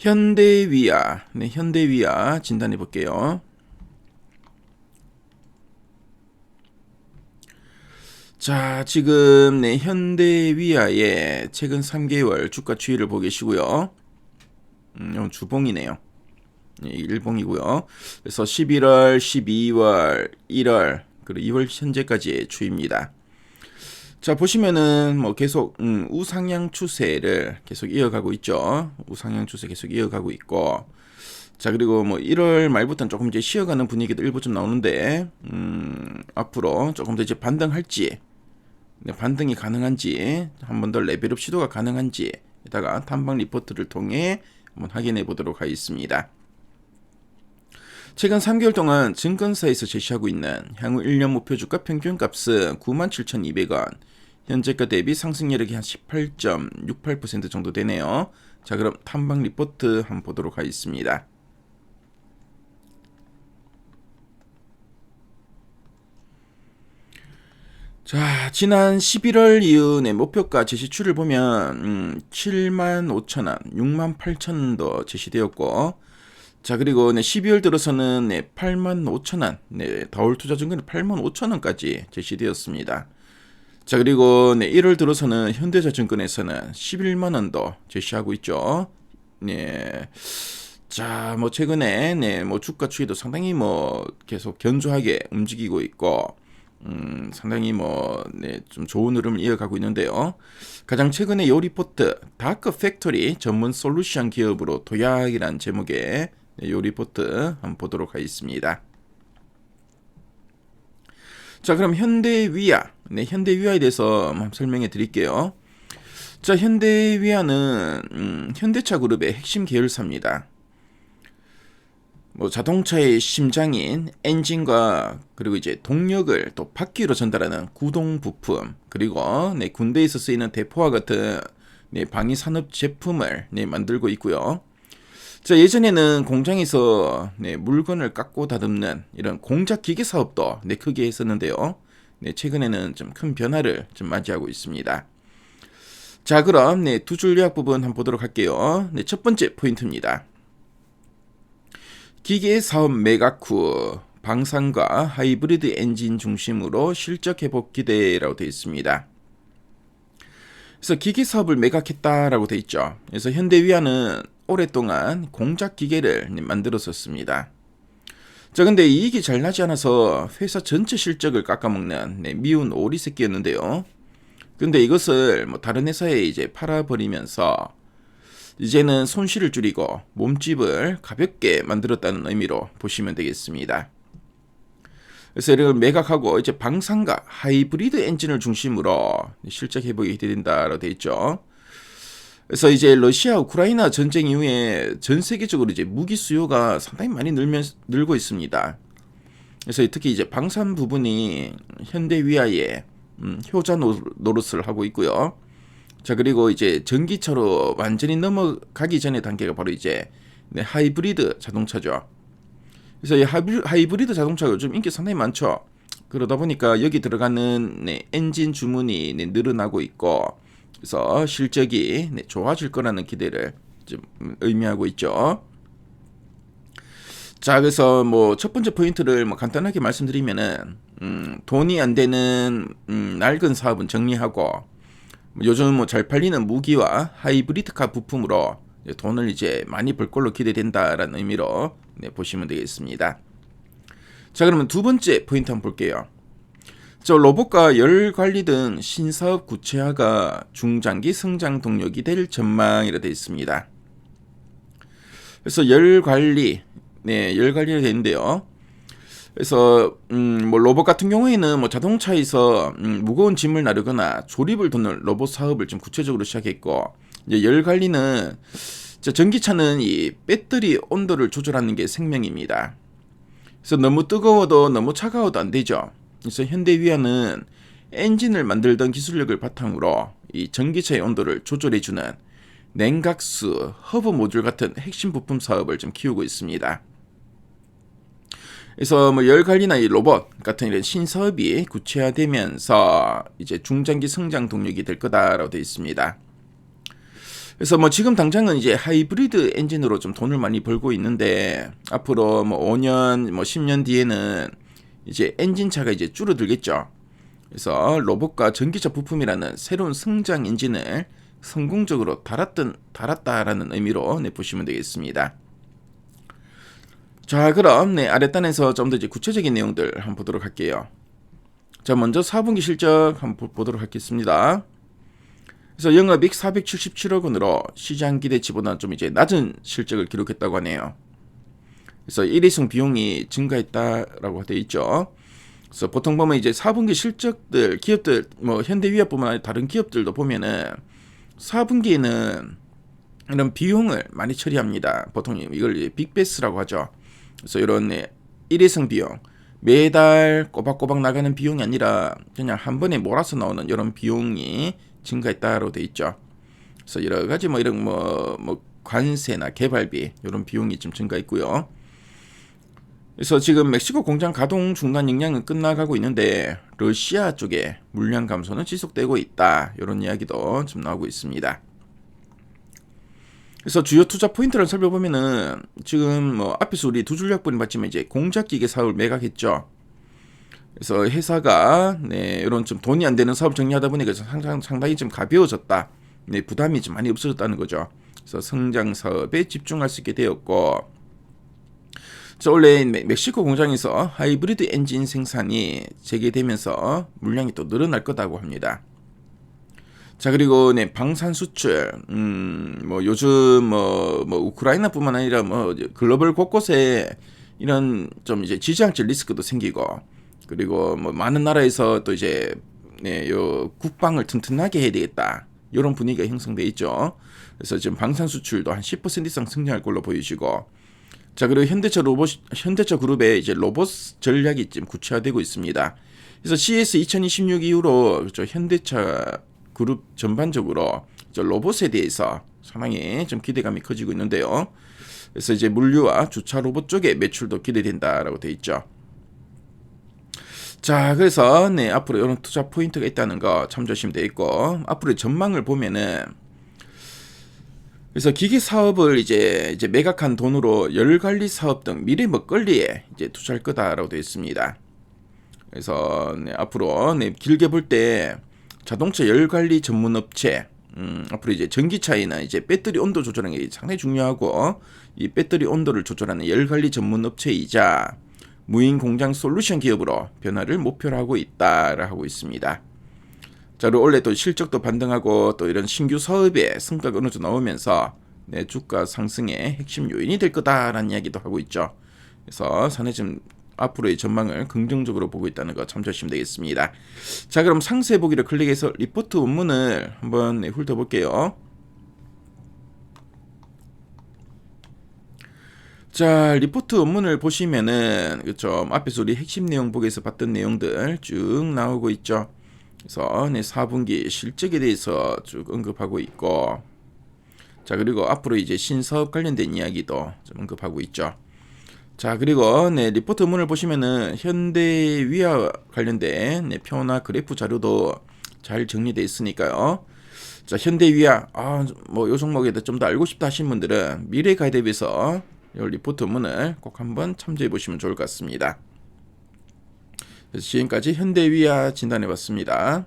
현대위아, 현대위아 진단해 볼게요. 자, 지금 현대위아의 최근 3개월 주가 추이를 보고 계시고요. 이건 주봉이네요. 일봉이고요. 그래서 11월, 12월, 1월, 그리고 2월 현재까지의 추이입니다. 자, 보시면은 계속 우상향 추세를 계속 이어가고 있죠. 우상향 추세 계속 이어가고 있고, 자, 그리고 1월 말부터는 조금 이제 쉬어가는 분위기도 일부 좀 나오는데, 앞으로 조금 더 이제 반등할지, 반등이 가능한지, 한 번 더 레벨업 시도가 가능한지, 이따가 탐방 리포트를 통해 한번 확인해 보도록 하겠습니다. 최근 3개월 동안 증권사에서 제시하고 있는 향후 1년 목표 주가 평균값은 97,200원, 현재가 대비 상승률이 한 18.68% 정도 되네요. 자, 그럼 탐방 리포트 한번 보도록 하겠습니다. 자, 지난 11월 이후 목표가 제시추를 보면 75,000원, 68,000원도 제시되었고, 자, 그리고 12월 들어서는 85,000원, 다올투자증권은 85,000원까지 제시되었습니다. 자, 그리고 1월 들어서는 현대자증권에서는 11만원도 제시하고 있죠. 네. 자, 최근에 주가 추이도 상당히 계속 견조하게 움직이고 있고, 상당히 좀 좋은 흐름을 이어가고 있는데요. 가장 최근에 요 리포트 다크 팩토리 전문 솔루션 기업으로 도약이란 제목의 요 리포트 한번 보도록 하겠습니다. 자, 그럼 현대위아에 대해서 한번 설명해 드릴게요. 자, 현대위아는 현대차 그룹의 핵심 계열사입니다. 자동차의 심장인 엔진과 그리고 이제 동력을 또 바퀴로 전달하는 구동 부품, 그리고 군대에서 쓰이는 대포와 같은 방위 산업 제품을 만들고 있고요. 자, 예전에는 공장에서 물건을 깎고 다듬는 이런 공작 기계 사업도 크게 했었는데요. 최근에는 좀 큰 변화를 좀 맞이하고 있습니다. 자, 그럼 두 줄 요약 부분 한번 보도록 할게요. 첫 번째 포인트입니다. 기계 사업 매각 후 방산과 하이브리드 엔진 중심으로 실적 회복 기대라고 되어 있습니다. 그래서 기계 사업을 매각했다라고 되어 있죠. 그래서 현대위아는 오랫동안 공작 기계를 만들었었습니다. 자, 근데 이익이 잘 나지 않아서 회사 전체 실적을 깎아먹는 미운 오리 새끼였는데요. 근데 이것을 다른 회사에 이제 팔아버리면서 이제는 손실을 줄이고 몸집을 가볍게 만들었다는 의미로 보시면 되겠습니다. 그래서 이를 매각하고 이제 방산과 하이브리드 엔진을 중심으로 실적 회복이 기대된다라고 되어 있죠. 그래서 이제 러시아 우크라이나 전쟁 이후에 전 세계적으로 이제 무기 수요가 상당히 많이 늘고 있습니다. 그래서 특히 이제 방산 부분이 현대위아의 효자 노릇을 하고 있고요. 자, 그리고 이제 전기차로 완전히 넘어가기 전의 단계가 바로 이제 하이브리드 자동차죠. 그래서 이 하이브리드 자동차가 요즘 인기 상당히 많죠. 그러다 보니까 여기 들어가는 엔진 주문이 늘어나고 있고, 그래서 실적이 좋아질 거라는 기대를 좀 의미하고 있죠. 자, 그래서 첫 번째 포인트를 간단하게 말씀드리면은 돈이 안 되는 낡은 사업은 정리하고, 요즘 잘 팔리는 무기와 하이브리드카 부품으로 돈을 이제 많이 벌 걸로 기대된다라는 의미로 보시면 되겠습니다. 자, 그러면 두 번째 포인트 한번 볼게요. 로봇과 열 관리 등 신사업 구체화가 중장기 성장 동력이 될 전망이라 되어 있습니다. 그래서 열 관리로 되어 있는데요. 그래서 로봇 같은 경우에는 자동차에서 무거운 짐을 나르거나 조립을 돕는 로봇 사업을 좀 구체적으로 시작했고, 이제 열 관리는 전기차는 이 배터리 온도를 조절하는 게 생명입니다. 그래서 너무 뜨거워도 너무 차가워도 안 되죠. 그래서 현대위아는 엔진을 만들던 기술력을 바탕으로 이 전기차의 온도를 조절해주는 냉각수, 허브 모듈 같은 핵심 부품 사업을 좀 키우고 있습니다. 그래서 열 관리나 이 로봇 같은 이런 신사업이 구체화되면서 이제 중장기 성장 동력이 될 거다라고 되어 있습니다. 그래서 뭐 지금 당장은 이제 하이브리드 엔진으로 좀 돈을 많이 벌고 있는데 앞으로 뭐 5년, 뭐 10년 뒤에는 이제 엔진차가 이제 줄어들겠죠. 그래서 로봇과 전기차 부품이라는 새로운 성장 엔진을 성공적으로 달았다라는 의미로 보시면 되겠습니다. 자, 그럼 아랫단에서 좀 더 이제 구체적인 내용들 한번 보도록 할게요. 자, 먼저 4분기 실적 한번 보도록 하겠습니다. 그래서 영업이익 477억 원으로 시장 기대치보다 좀 이제 낮은 실적을 기록했다고 하네요. 그래서 일회성 비용이 증가했다라고 되어 있죠. 그래서 보통 보면 이제 4분기 실적들 기업들 뭐 현대위아뿐만 아니라 다른 기업들도 보면은 4분기에는 이런 비용을 많이 처리합니다. 보통 이걸 빅베스라고 하죠. 그래서 이런 일회성 비용 매달 꼬박꼬박 나가는 비용이 아니라 그냥 한 번에 몰아서 나오는 이런 비용이 증가했다로 돼 있죠. 그래서 여러 가지 뭐 이런 뭐 관세나 개발비 이런 비용이 좀 증가했고요. 그래서 지금 멕시코 공장 가동 중단 영향은 끝나가고 있는데 러시아 쪽에 물량 감소는 지속되고 있다. 이런 이야기도 좀 나오고 있습니다. 그래서 주요 투자 포인트를 살펴보면은 지금 뭐 앞에서 우리 두 줄약분이 봤지만 이제 공작기계 사업을 매각했죠. 그래서 회사가 이런 좀 돈이 안 되는 사업 정리하다 보니까 상당히 좀 가벼워졌다. 부담이 좀 많이 없어졌다는 거죠. 그래서 성장 사업에 집중할 수 있게 되었고, 원래 멕시코 공장에서 하이브리드 엔진 생산이 재개되면서 물량이 또 늘어날 거다고 합니다. 자, 그리고 방산 수출, 뭐 요즘 뭐 우크라이나뿐만 아니라 뭐 글로벌 곳곳에 이런 좀 이제 지정학적 리스크도 생기고, 그리고 뭐 많은 나라에서 또 이제 요 국방을 튼튼하게 해야 되겠다. 이런 분위기가 형성돼 있죠. 그래서 지금 방산 수출도 한 10% 이상 성장할 걸로 보이시고, 자, 그리고 현대차 그룹의 이제 로봇 전략이 지금 구체화되고 있습니다. 그래서 CS 2026 이후로 그렇죠, 현대차 그룹 전반적으로 로봇에 대해서 상당히 좀 기대감이 커지고 있는데요. 그래서 이제 물류와 주차 로봇 쪽에 매출도 기대된다라고 돼 있죠. 자, 그래서 앞으로 이런 투자 포인트가 있다는 거 참조하시면 되겠고, 앞으로의 전망을 보면은 그래서 기계 사업을 이제 매각한 돈으로 열관리 사업 등 미래 먹거리에 이제 투자할 거다라고 되어 있습니다. 그래서 앞으로 길게 볼 때 자동차 열관리 전문 업체, 앞으로 이제 전기차이나 이제 배터리 온도 조절하는 게 상당히 중요하고, 이 배터리 온도를 조절하는 열관리 전문 업체이자 무인 공장 솔루션 기업으로 변화를 목표로 하고 있다라고 하고 있습니다. 자, 그리고 원래 또 실적도 반등하고 또 이런 신규 사업에 성과가 어느 정도 나오면서 주가 상승의 핵심 요인이 될 거다라는 이야기도 하고 있죠. 그래서 사내 지금 앞으로의 전망을 긍정적으로 보고 있다는 거 참조하시면 되겠습니다. 자, 그럼 상세 보기를 클릭해서 리포트 원문을 한번 훑어볼게요. 자, 리포트 원문을 보시면은 그렇죠, 앞에서 우리 핵심 내용 보기에서 봤던 내용들 쭉 나오고 있죠. 그래서 4분기 실적에 대해서 쭉 언급하고 있고, 자, 그리고 앞으로 이제 신사업 관련된 이야기도 좀 언급하고 있죠. 자, 그리고 리포트 문을 보시면은 현대위아 관련된 표나 그래프 자료도 잘 정리되어 있으니까요. 자, 현대위아 뭐 요 종목에 대해 좀 더 알고 싶다 하신 분들은 미래 가이드앱에서 이 리포트 문을 꼭 한번 참조해 보시면 좋을 것 같습니다. 그래서 지금까지 현대위아 진단해 봤습니다.